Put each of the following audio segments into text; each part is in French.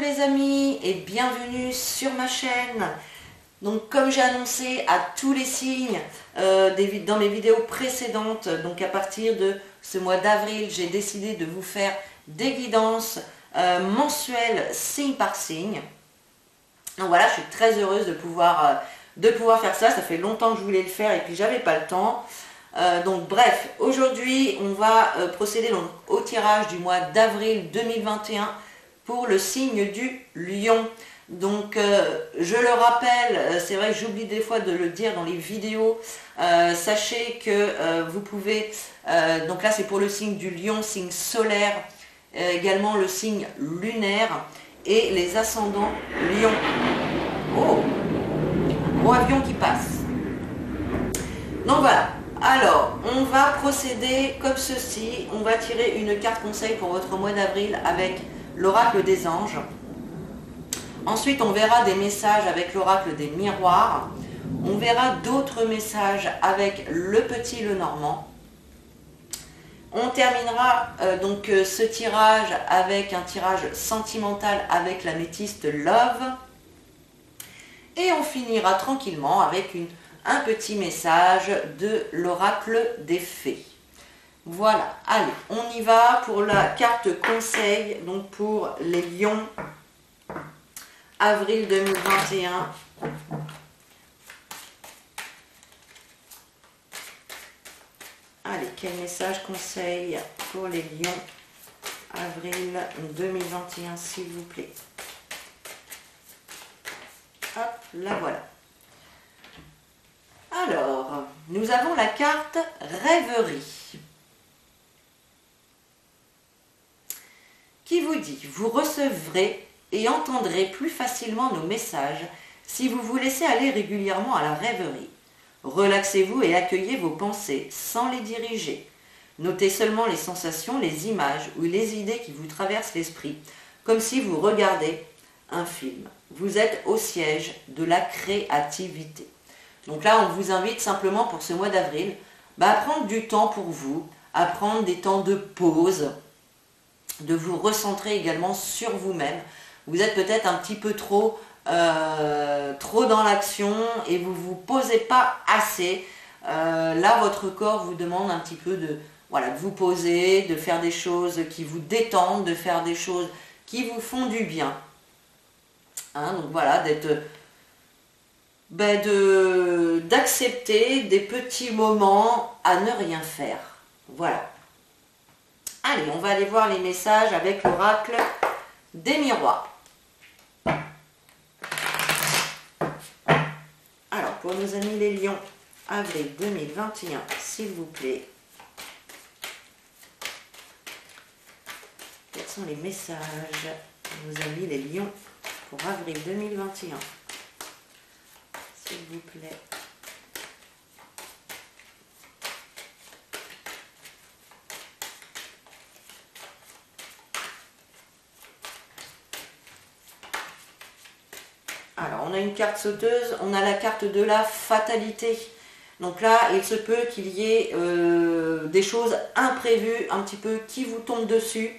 les amis et bienvenue sur ma chaîne. Donc comme j'ai annoncé à tous les signes dans mes vidéos précédentes, donc à partir de ce mois d'avril, j'ai décidé de vous faire des guidances mensuelles signe par signe. Donc voilà, je suis très heureuse de pouvoir faire ça. Ça fait longtemps que je voulais le faire et puis j'avais pas le temps. Donc bref, aujourd'hui on va procéder donc, au tirage du mois d'avril 2021 pour le signe du Lion. Donc je le rappelle, c'est vrai que j'oublie des fois de le dire dans les vidéos, sachez que vous pouvez, donc là c'est pour le signe du Lion, signe solaire, également le signe lunaire et les ascendants Lion. Oh, un gros avion qui passe. Donc voilà. Alors, on va procéder comme ceci. On va tirer une carte conseil pour votre mois d'avril avec l'oracle des anges. Ensuite, on verra des messages avec l'oracle des miroirs. On verra d'autres messages avec le petit Lenormand. On terminera donc ce tirage avec un tirage sentimental avec l'améthyste Love. Et on finira tranquillement avec un petit message de l'oracle des fées. Voilà, allez, on y va pour la carte conseil, donc pour les lions, avril 2021. Allez, quel message conseil pour les lions, avril 2021, s'il vous plaît. Hop, la voilà. Alors, nous avons la carte Rêverie qui vous dit « Vous recevrez et entendrez plus facilement nos messages si vous vous laissez aller régulièrement à la rêverie. Relaxez-vous et accueillez vos pensées sans les diriger. Notez seulement les sensations, les images ou les idées qui vous traversent l'esprit, comme si vous regardez un film. Vous êtes au siège de la créativité. » Donc là, on vous invite simplement pour ce mois d'avril à prendre du temps pour vous, à prendre des temps de pause, de vous recentrer également sur vous-même. Vous êtes peut-être un petit peu trop dans l'action et vous ne vous posez pas assez. Là, votre corps vous demande un petit peu de vous poser, de faire des choses qui vous détendent, de faire des choses qui vous font du bien. Hein, donc voilà, d'accepter des petits moments à ne rien faire. Voilà. Allez, on va aller voir les messages avec l'oracle des miroirs. Alors, pour nos amis les lions, avril 2021, s'il vous plaît. Quels sont les messages de nos amis les lions pour avril 2021? S'il vous plaît. Alors, on a une carte sauteuse, on a la carte de la fatalité. Donc là, il se peut qu'il y ait des choses imprévues, un petit peu, qui vous tombent dessus.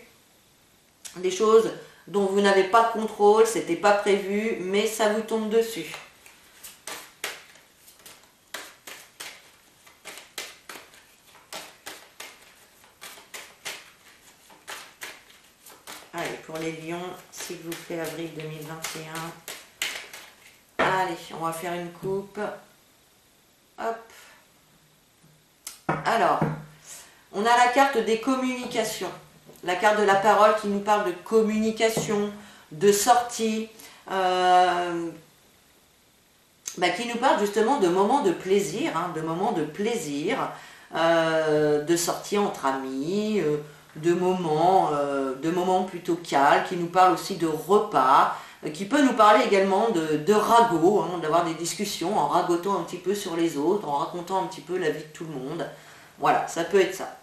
Des choses dont vous n'avez pas de contrôle, c'était pas prévu, mais ça vous tombe dessus. Allez, pour les lions, s'il vous plaît, avril 2021. Allez, on va faire une coupe. Hop. Alors, on a la carte des communications. La carte de la parole qui nous parle de communication, de sortie, qui nous parle justement de moments de plaisir, de sortie entre amis, de moments plutôt calmes, qui nous parle aussi de repas, qui peut nous parler également de ragot, d'avoir des discussions en ragotant un petit peu sur les autres, en racontant un petit peu la vie de tout le monde. Voilà, ça peut être ça.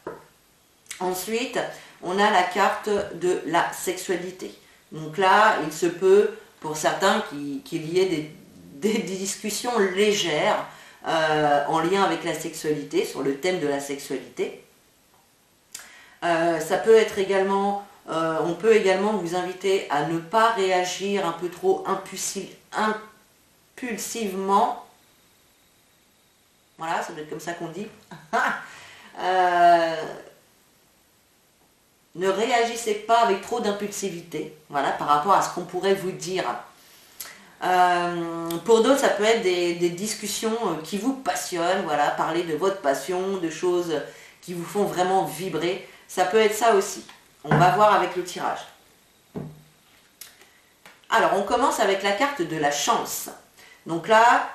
Ensuite, on a la carte de la sexualité. Donc là, il se peut, pour certains, qu'il y ait des discussions légères en lien avec la sexualité, sur le thème de la sexualité. Ça peut être également On peut également vous inviter à ne pas réagir un peu trop impulsivement. Voilà, ça doit être comme ça qu'on dit. Ne réagissez pas avec trop d'impulsivité, voilà, par rapport à ce qu'on pourrait vous dire. Pour d'autres, ça peut être des discussions qui vous passionnent, voilà, parler de votre passion, de choses qui vous font vraiment vibrer. Ça peut être ça aussi. On va voir avec le tirage. Alors, on commence avec la carte de la chance. Donc là,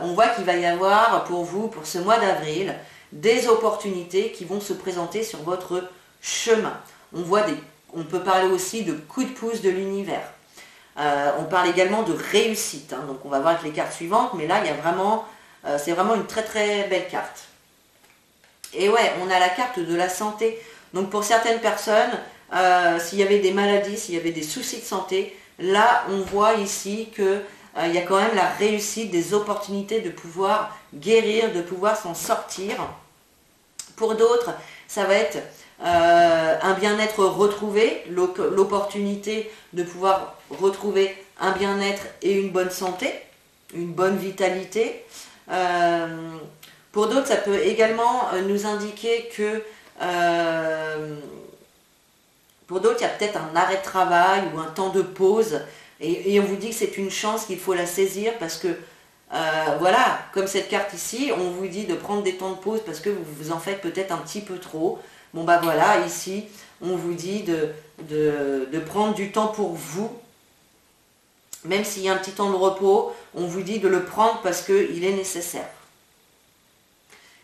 on voit qu'il va y avoir pour vous, pour ce mois d'avril, des opportunités qui vont se présenter sur votre chemin. On peut parler aussi de coups de pouce de l'univers. On parle également de réussite. Hein, donc on va voir avec les cartes suivantes, mais là, il y a vraiment, c'est vraiment une très très belle carte. Et ouais, on a la carte de la santé. Donc pour certaines personnes, s'il y avait des maladies, s'il y avait des soucis de santé, là, on voit ici que il y a quand même la réussite, des opportunités de pouvoir guérir, de pouvoir s'en sortir. Pour d'autres, ça va être un bien-être retrouvé, l'opportunité de pouvoir retrouver un bien-être et une bonne santé, une bonne vitalité. Pour d'autres, ça peut également nous indiquer que pour d'autres, il y a peut-être un arrêt de travail ou un temps de pause. Et on vous dit que c'est une chance, qu'il faut la saisir parce que, voilà, comme cette carte ici, on vous dit de prendre des temps de pause parce que vous en faites peut-être un petit peu trop. Bon bah voilà, ici, on vous dit de prendre du temps pour vous. Même s'il y a un petit temps de repos, on vous dit de le prendre parce qu'il est nécessaire.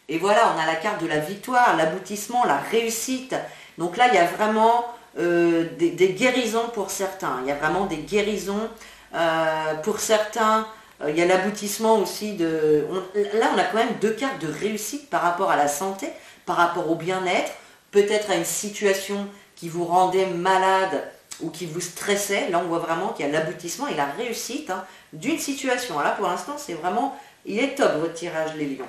Et voilà, on a la carte de la victoire, l'aboutissement, la réussite. Donc là, il y a vraiment des guérisons pour certains. Il y a vraiment des guérisons pour certains. Il y a l'aboutissement aussi de... Là, on a quand même deux cartes de réussite par rapport à la santé, par rapport au bien-être, peut-être à une situation qui vous rendait malade ou qui vous stressait. Là, on voit vraiment qu'il y a l'aboutissement et la réussite d'une situation. Là, pour l'instant, c'est vraiment... Il est top, votre tirage, les lions.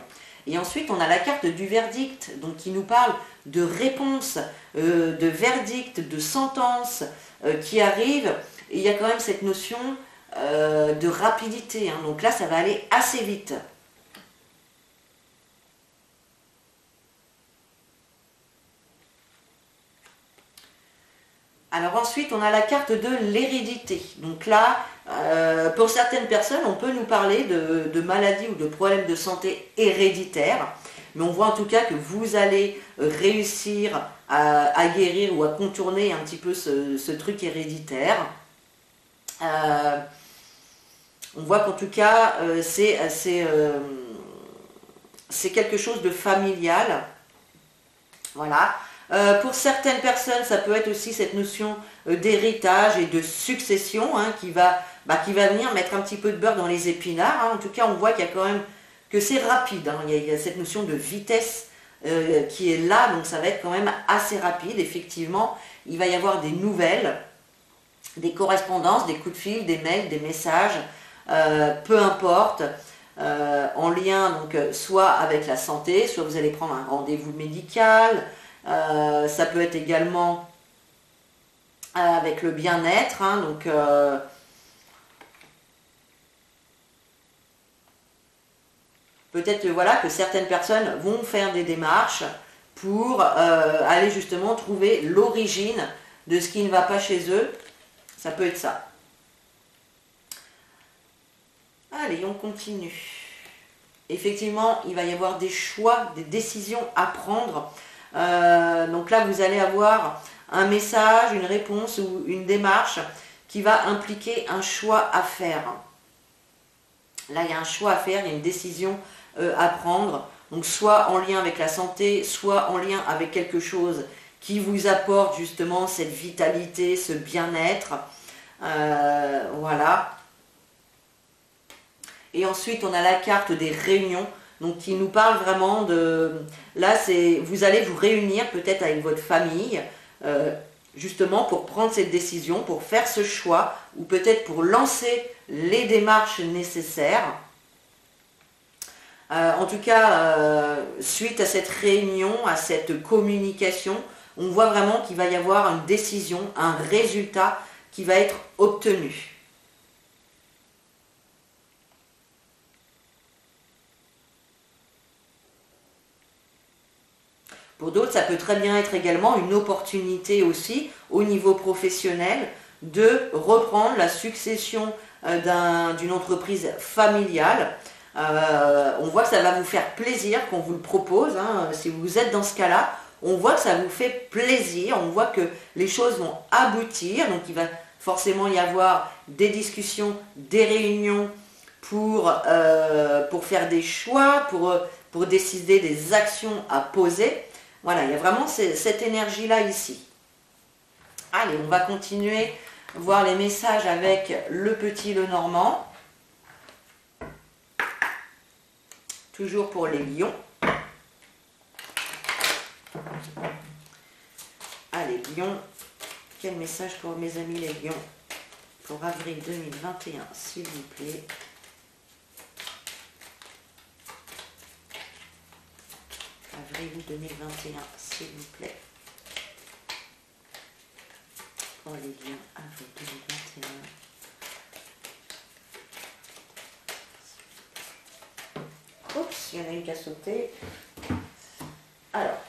Et ensuite, on a la carte du verdict, donc qui nous parle de réponse, de verdict, de sentence qui arrive. Et il y a quand même cette notion de rapidité. Donc là, ça va aller assez vite. Alors ensuite, on a la carte de l'hérédité. Donc là, pour certaines personnes, on peut nous parler de maladies ou de problèmes de santé héréditaires. Mais on voit en tout cas que vous allez réussir à guérir ou à contourner un petit peu ce truc héréditaire. On voit qu'en tout cas, c'est quelque chose de familial. Voilà. Pour certaines personnes, ça peut être aussi cette notion d'héritage et de succession qui va venir mettre un petit peu de beurre dans les épinards. En tout cas, on voit qu'il y a quand même que c'est rapide. Il y a cette notion de vitesse qui est là, donc ça va être quand même assez rapide. Effectivement, il va y avoir des nouvelles, des correspondances, des coups de fil, des mails, des messages, peu importe, en lien donc soit avec la santé, soit vous allez prendre un rendez-vous médical. Ça peut être également avec le bien-être, donc peut-être voilà, que certaines personnes vont faire des démarches pour aller justement trouver l'origine de ce qui ne va pas chez eux. Ça peut être ça. Allez, on continue. Effectivement, il va y avoir des choix, des décisions à prendre. Donc là, vous allez avoir un message, une réponse ou une démarche qui va impliquer un choix à faire. Là, il y a un choix à faire, il y a une décision à prendre. Donc soit en lien avec la santé, soit en lien avec quelque chose qui vous apporte justement cette vitalité, ce bien-être. Voilà. Et ensuite, on a la carte des réunions. Donc qui nous parle vraiment de... Là, vous allez vous réunir peut-être avec votre famille, justement pour prendre cette décision, pour faire ce choix, ou peut-être pour lancer les démarches nécessaires. En tout cas, suite à cette réunion, à cette communication, on voit vraiment qu'il va y avoir une décision, un résultat qui va être obtenu. Pour d'autres, ça peut très bien être également une opportunité aussi au niveau professionnel de reprendre la succession d'une entreprise familiale. On voit que ça va vous faire plaisir qu'on vous le propose, hein. Si vous êtes dans ce cas-là, on voit que ça vous fait plaisir, on voit que les choses vont aboutir, donc il va forcément y avoir des discussions, des réunions pour faire des choix, pour décider des actions à poser. Voilà, il y a vraiment cette énergie-là ici. Allez, on va continuer à voir les messages avec le petit Lenormand. Toujours pour les lions. Allez, lions. Quel message pour mes amis les lions pour avril 2021, s'il vous plaît. Avril 2021, s'il vous plaît. Pour les lions, avril 2021. Oups, il y en a une qui a sauté. Alors.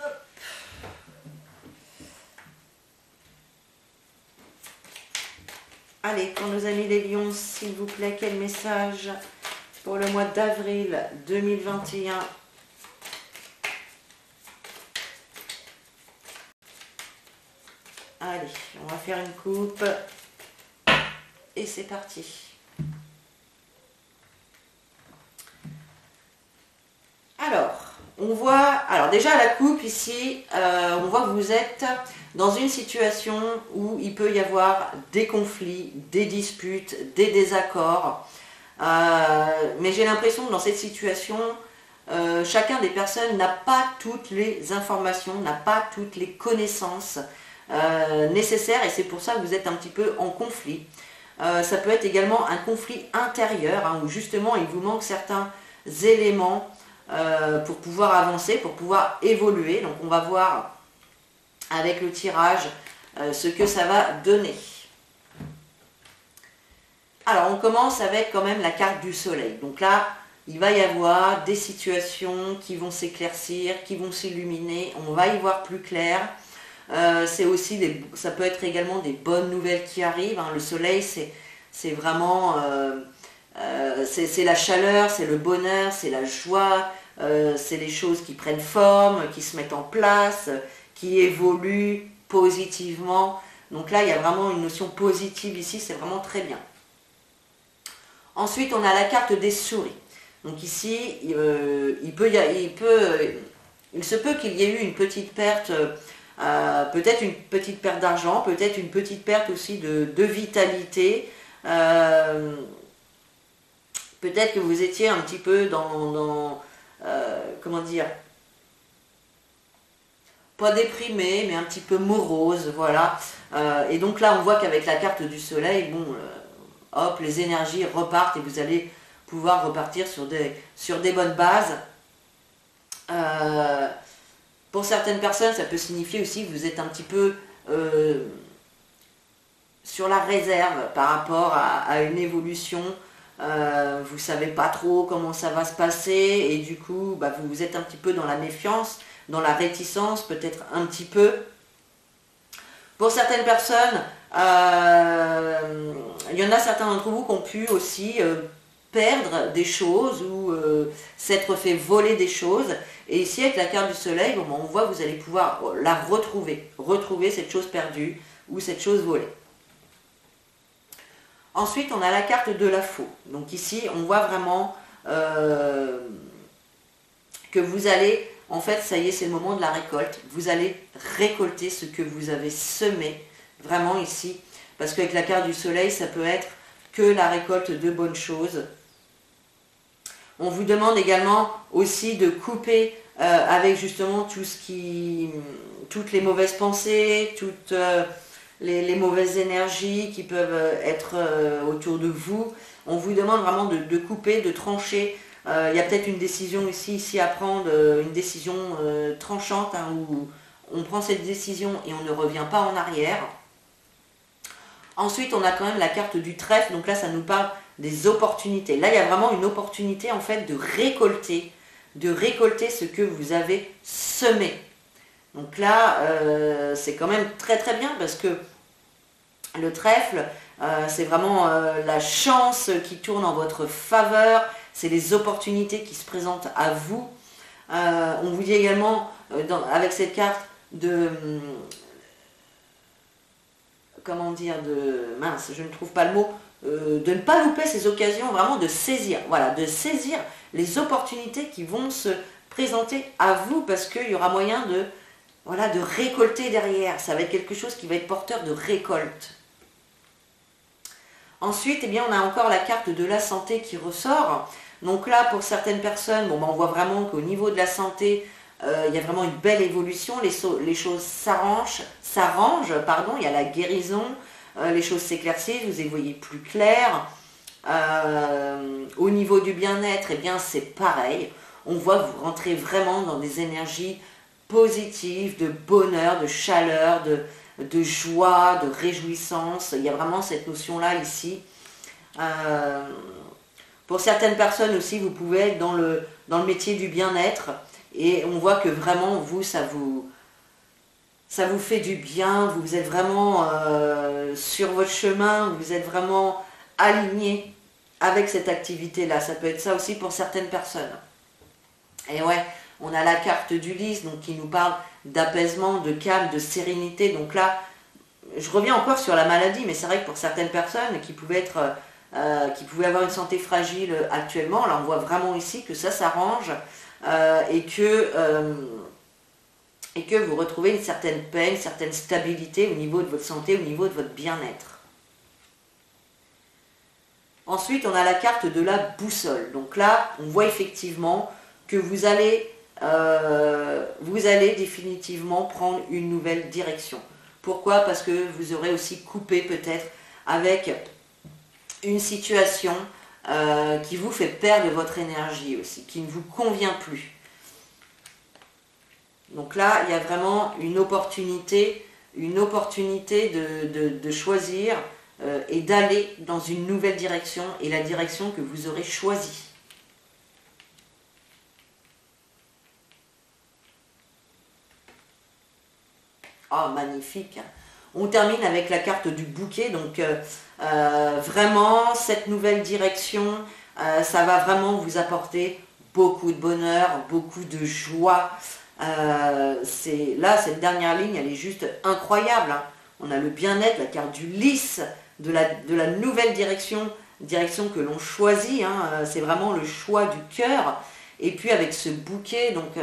Hop. Allez, pour nos amis les lions, s'il vous plaît, quel message pour le mois d'avril 2021. Allez, on va faire une coupe. Et c'est parti. Alors déjà la coupe ici, on voit que vous êtes dans une situation où il peut y avoir des conflits, des disputes, des désaccords. Mais j'ai l'impression que dans cette situation, chacun des personnes n'a pas toutes les informations, n'a pas toutes les connaissances nécessaires et c'est pour ça que vous êtes un petit peu en conflit. Ça peut être également un conflit intérieur hein, où justement il vous manque certains éléments pour pouvoir avancer, pour pouvoir évoluer. Donc on va voir avec le tirage ce que ça va donner. Alors on commence avec quand même la carte du soleil. Donc là, il va y avoir des situations qui vont s'éclaircir, qui vont s'illuminer. On va y voir plus clair. C'est aussi ça peut être également des bonnes nouvelles qui arrivent. Hein. Le soleil, c'est vraiment c'est la chaleur, c'est le bonheur, c'est la joie. C'est les choses qui prennent forme, qui se mettent en place, qui évoluent positivement. Donc là, il y a vraiment une notion positive ici, c'est vraiment très bien. Ensuite, on a la carte des souris. Donc ici, il se peut qu'il y ait eu une petite perte, peut-être une petite perte d'argent, peut-être une petite perte aussi de vitalité. Peut-être que vous étiez un petit peu comment dire, pas déprimé, mais un petit peu morose, voilà. Et donc là, on voit qu'avec la carte du soleil, bon, hop, les énergies repartent et vous allez pouvoir repartir sur des bonnes bases. Pour certaines personnes, ça peut signifier aussi que vous êtes un petit peu sur la réserve par rapport à une évolution. Vous ne savez pas trop comment ça va se passer et du coup vous êtes un petit peu dans la méfiance, dans la réticence peut-être un petit peu. Pour certaines personnes, il y en a certains d'entre vous qui ont pu aussi perdre des choses ou s'être fait voler des choses. Et ici avec la carte du soleil, bon, on voit que vous allez pouvoir la retrouver cette chose perdue ou cette chose volée. Ensuite, on a la carte de la faux. Donc ici, on voit vraiment que vous allez, en fait, ça y est, c'est le moment de la récolte. Vous allez récolter ce que vous avez semé, vraiment ici. Parce qu'avec la carte du soleil, ça peut être que la récolte de bonnes choses. On vous demande également aussi de couper avec justement toutes les mauvaises pensées, toutes les mauvaises énergies qui peuvent être autour de vous. On vous demande vraiment de couper, de trancher Il y a peut-être une décision ici à prendre, une décision tranchante, hein, où on prend cette décision et on ne revient pas en arrière. Ensuite, on a quand même la carte du trèfle, donc là, ça nous parle des opportunités. Là, il y a vraiment une opportunité, en fait, de récolter ce que vous avez semé. Donc là, c'est quand même très très bien, parce que le trèfle, c'est vraiment la chance qui tourne en votre faveur, c'est les opportunités qui se présentent à vous. On vous dit également, avec cette carte, comment dire, mince, je ne trouve pas le mot, de ne pas louper ces occasions, vraiment de saisir, voilà, de saisir les opportunités qui vont se présenter à vous, parce qu'il y aura moyen de, voilà, de récolter derrière. Ça va être quelque chose qui va être porteur de récolte. Ensuite, eh bien, on a encore la carte de la santé qui ressort. Donc là, pour certaines personnes, bon, ben, on voit vraiment qu'au niveau de la santé, il y a vraiment une belle évolution, les choses s'arrangent, il y a la guérison, les choses s'éclaircissent, vous y voyez plus clair. Au niveau du bien-être, eh bien c'est pareil, on voit que vous rentrez vraiment dans des énergies positives, de bonheur, de chaleur, de joie, de réjouissance. Il y a vraiment cette notion-là ici. Pour certaines personnes aussi, vous pouvez être dans le métier du bien-être, et on voit que vraiment, vous, ça vous fait du bien, vous êtes vraiment sur votre chemin, vous êtes vraiment aligné avec cette activité-là. Ça peut être ça aussi pour certaines personnes. Et ouais, on a la carte d'Ulysse, donc qui nous parle d'apaisement, de calme, de sérénité. Donc là, je reviens encore sur la maladie, mais c'est vrai que pour certaines personnes qui pouvaient avoir une santé fragile actuellement, là on voit vraiment ici que ça s'arrange, et que vous retrouvez une certaine paix, une certaine stabilité au niveau de votre santé, au niveau de votre bien-être. Ensuite, on a la carte de la boussole. Donc là, on voit effectivement que vous allez définitivement prendre une nouvelle direction. Pourquoi? Parce que vous aurez aussi coupé peut-être avec une situation qui vous fait perdre votre énergie aussi, qui ne vous convient plus. Donc là, il y a vraiment une opportunité de choisir et d'aller dans une nouvelle direction, et la direction que vous aurez choisie. Oh, magnifique! On termine avec la carte du bouquet, donc vraiment, cette nouvelle direction, ça va vraiment vous apporter beaucoup de bonheur, beaucoup de joie. Là, cette dernière ligne, elle est juste incroyable, hein. On a le bien-être, la carte du lys, de la nouvelle direction que l'on choisit, hein. C'est vraiment le choix du cœur. Et puis avec ce bouquet, donc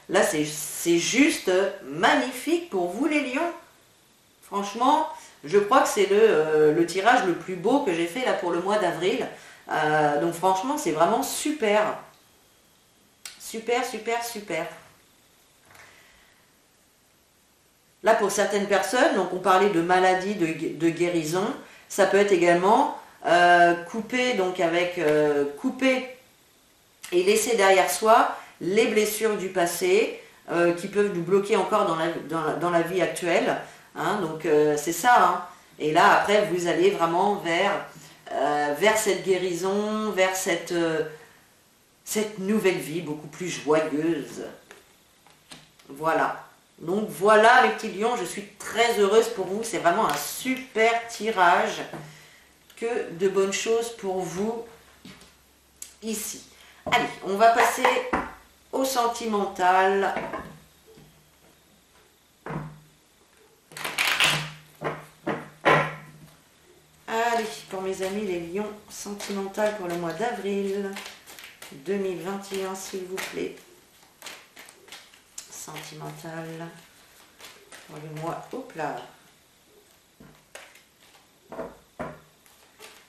là, c'est juste magnifique pour vous les lions. Franchement, je crois que c'est le tirage le plus beau que j'ai fait là pour le mois d'avril. Donc franchement, c'est vraiment super. Super, super, super. Là, pour certaines personnes, donc on parlait de maladie, de guérison, ça peut être également couper et laisser derrière soi les blessures du passé qui peuvent nous bloquer encore dans la vie actuelle. Hein, donc c'est ça. Hein. Et là, après, vous allez vraiment vers cette guérison, vers cette nouvelle vie beaucoup plus joyeuse. Voilà. Donc voilà les petits lions, je suis très heureuse pour vous. C'est vraiment un super tirage. Que de bonnes choses pour vous ici. Allez, on va passer au sentimental. Allez, pour mes amis les lions, sentimental pour le mois d'avril 2021, s'il vous plaît. Sentimental pour le mois, hop là.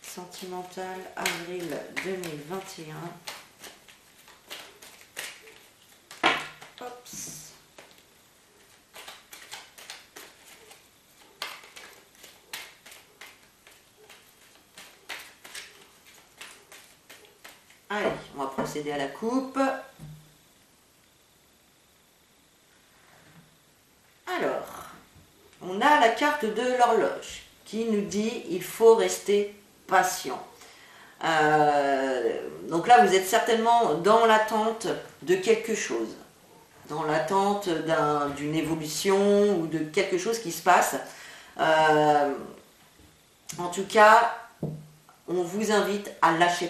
Sentimental avril 2021. Oups. Allez, on va procéder à la coupe. Alors, on a la carte de l'horloge qui nous dit il faut rester patient. Donc là, vous êtes certainement dans l'attente de quelque chose, dans l'attente d'une évolution ou de quelque chose qui se passe. En tout cas, on vous invite à lâcher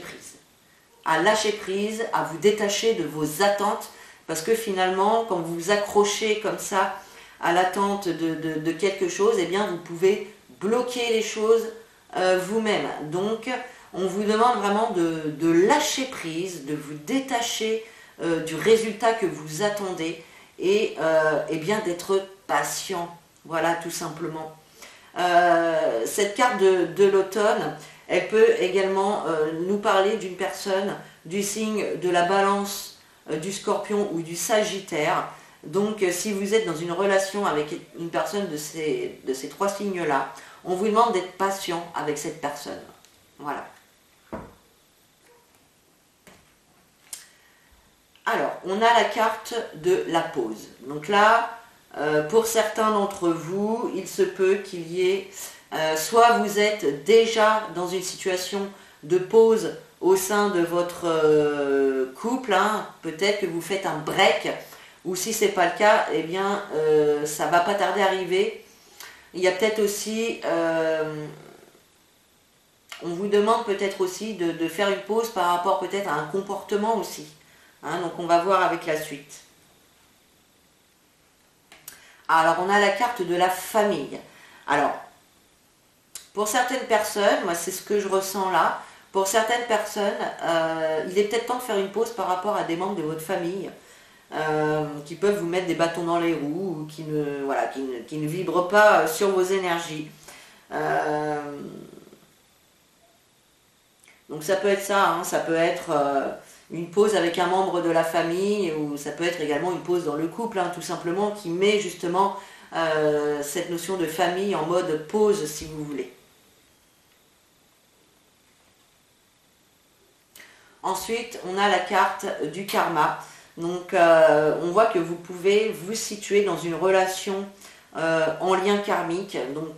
prise, à vous détacher de vos attentes, parce que finalement, quand vous vous accrochez comme ça à l'attente de quelque chose, eh bien, vous pouvez bloquer les choses vous-même. Donc, on vous demande vraiment de lâcher prise, de vous détacher du résultat que vous attendez et bien d'être patient. Voilà, tout simplement. Cette carte de l'automne, elle peut également nous parler d'une personne du signe de la Balance, du Scorpion ou du Sagittaire. Donc, si vous êtes dans une relation avec une personne de ces trois signes-là, on vous demande d'être patient avec cette personne. Voilà. Alors, on a la carte de la pause. Donc là, pour certains d'entre vous, il se peut qu'il y ait, soit vous êtes déjà dans une situation de pause au sein de votre couple, hein, peut-être que vous faites un break, ou si ce n'est pas le cas, eh bien, ça ne va pas tarder à arriver. Il y a peut-être aussi, on vous demande peut-être aussi de faire une pause par rapport peut-être à un comportement aussi. Hein, donc on va voir avec la suite. Alors on a la carte de la famille. Alors, pour certaines personnes, moi c'est ce que je ressens là, pour certaines personnes, il est peut-être temps de faire une pause par rapport à des membres de votre famille qui peuvent vous mettre des bâtons dans les roues ou qui ne vibrent pas sur vos énergies. Donc ça peut être ça, hein, ça peut être une pause avec un membre de la famille, ou ça peut être également une pause dans le couple, hein, tout simplement, qui met justement cette notion de famille en mode pause, si vous voulez. Ensuite, on a la carte du karma. Donc, on voit que vous pouvez vous situer dans une relation en lien karmique. Donc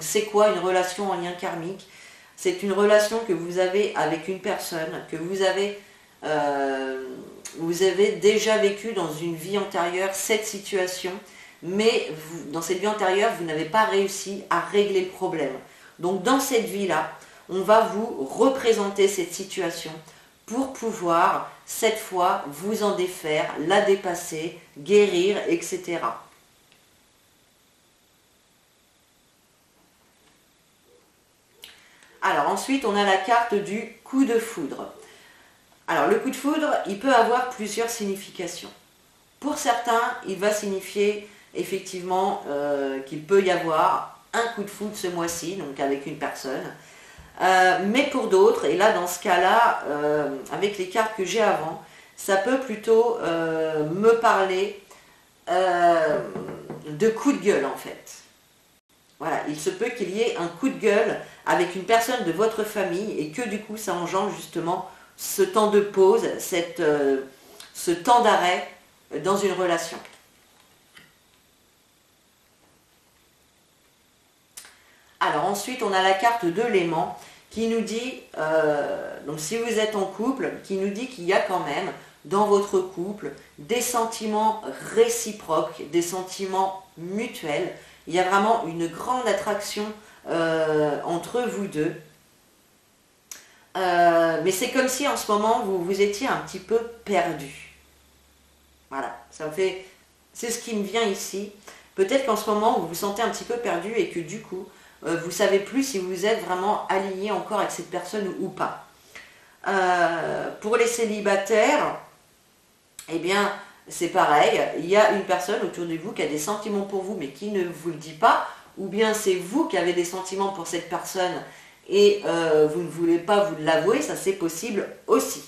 c'est quoi une relation en lien karmique? C'est une relation que vous avez avec une personne, que vous avez déjà vécu dans une vie antérieure cette situation, mais dans cette vie antérieure, vous n'avez pas réussi à régler le problème. Donc dans cette vie-là, on va vous représenter cette situation pour pouvoir, cette fois, vous en défaire, la dépasser, guérir, etc. Alors ensuite, on a la carte du coup de foudre. Alors le coup de foudre, il peut avoir plusieurs significations. Pour certains, il va signifier effectivement qu'il peut y avoir un coup de foudre ce mois-ci, donc avec une personne. Mais pour d'autres, et là dans ce cas-là, avec les cartes que j'ai avant, ça peut plutôt me parler de coup de gueule en fait. Voilà, il se peut qu'il y ait un coup de gueule avec une personne de votre famille et que du coup ça engendre justement ce temps de pause, ce temps d'arrêt dans une relation. Alors ensuite on a la carte de l'aimant qui nous dit, donc si vous êtes en couple, qui nous dit qu'il y a quand même dans votre couple des sentiments réciproques, des sentiments mutuels. Il y a vraiment une grande attraction entre vous deux. Mais c'est comme si en ce moment vous étiez un petit peu perdu. Voilà, c'est ce qui me vient ici. Peut-être qu'en ce moment vous vous sentez un petit peu perdu et que du coup vous ne savez plus si vous êtes vraiment aligné encore avec cette personne ou pas. Pour les célibataires, eh bien c'est pareil, il y a une personne autour de vous qui a des sentiments pour vous mais qui ne vous le dit pas, ou bien c'est vous qui avez des sentiments pour cette personne et vous ne voulez pas vous l'avouer, ça c'est possible aussi.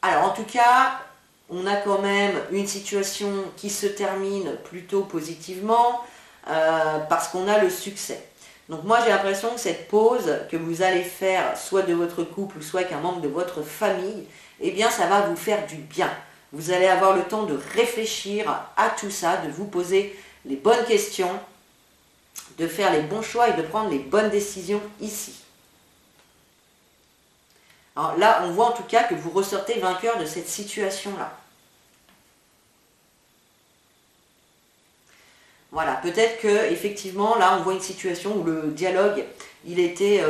Alors en tout cas, on a quand même une situation qui se termine plutôt positivement parce qu'on a le succès. Donc moi j'ai l'impression que cette pause que vous allez faire, soit de votre couple, ou soit avec un membre de votre famille, eh bien ça va vous faire du bien. Vous allez avoir le temps de réfléchir à tout ça, de vous poser les bonnes questions, de faire les bons choix et de prendre les bonnes décisions ici. Alors là, on voit en tout cas que vous ressortez vainqueur de cette situation-là. Voilà, peut-être que effectivement, là, on voit une situation où le dialogue, il était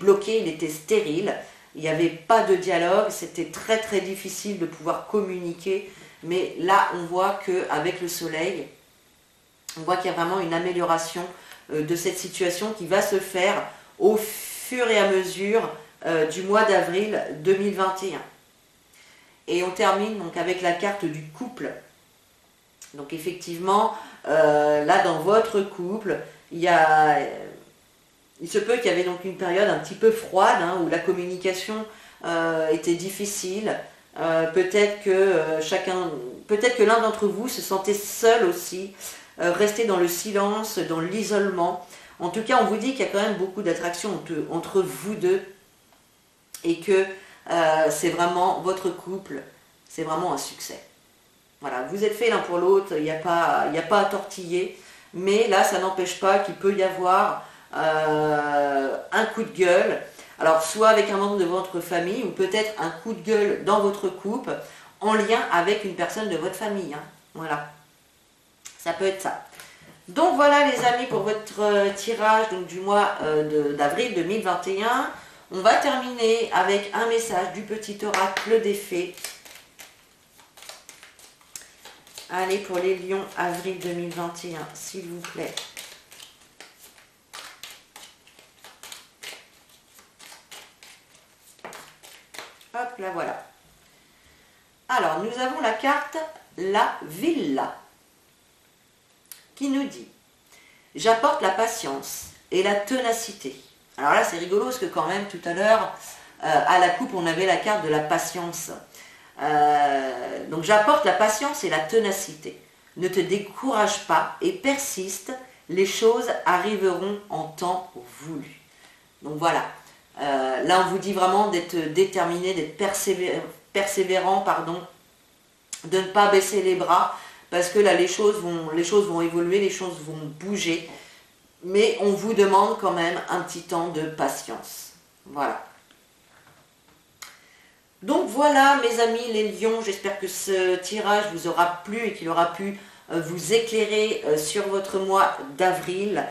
bloqué, il était stérile. Il n'y avait pas de dialogue, c'était très très difficile de pouvoir communiquer. Mais là, on voit qu'avec le soleil, on voit qu'il y a vraiment une amélioration de cette situation qui va se faire au fur et à mesure du mois d'avril 2021. Et on termine donc avec la carte du couple. Donc effectivement, là dans votre couple, il se peut qu'il y avait donc une période un petit peu froide, hein, où la communication était difficile. Peut-être que l'un d'entre vous se sentait seul aussi, resté dans le silence, dans l'isolement. En tout cas, on vous dit qu'il y a quand même beaucoup d'attraction entre vous deux et que c'est vraiment votre couple, c'est vraiment un succès. Voilà, vous êtes faits l'un pour l'autre, il n'y a pas à tortiller, mais là, ça n'empêche pas qu'il peut y avoir un coup de gueule, alors soit avec un membre de votre famille, ou peut-être un coup de gueule dans votre couple, en lien avec une personne de votre famille. Hein. Voilà, ça peut être ça. Donc voilà les amis pour votre tirage donc, du mois d'avril 2021. On va terminer avec un message du petit oracle des fées. Allez, pour les lions, avril 2021, s'il vous plaît. Hop, là voilà. Alors, nous avons la carte La Villa, qui nous dit « J'apporte la patience et la ténacité ». Alors là, c'est rigolo, parce que quand même, tout à l'heure, à la coupe, on avait la carte de la patience. Donc j'apporte la patience et la ténacité. Ne te décourage pas et persiste, les choses arriveront en temps voulu. Donc voilà, là on vous dit vraiment d'être déterminé, d'être persévérant, pardon, de ne pas baisser les bras, parce que là les choses vont évoluer, les choses vont bouger, mais on vous demande quand même un petit temps de patience. Voilà. Donc voilà mes amis les lions, j'espère que ce tirage vous aura plu et qu'il aura pu vous éclairer sur votre mois d'avril.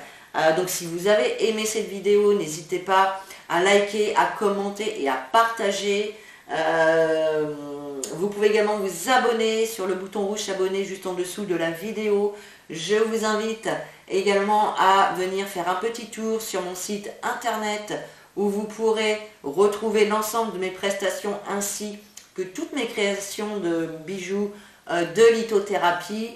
Donc si vous avez aimé cette vidéo, n'hésitez pas à liker, à commenter et à partager. Vous pouvez également vous abonner sur le bouton rouge s'abonner juste en dessous de la vidéo. Je vous invite également à venir faire un petit tour sur mon site internet où vous pourrez retrouver l'ensemble de mes prestations ainsi que toutes mes créations de bijoux de lithothérapie.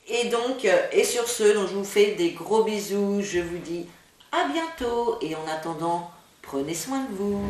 Et donc, et sur ce, donc je vous fais des gros bisous, je vous dis à bientôt et en attendant, prenez soin de vous.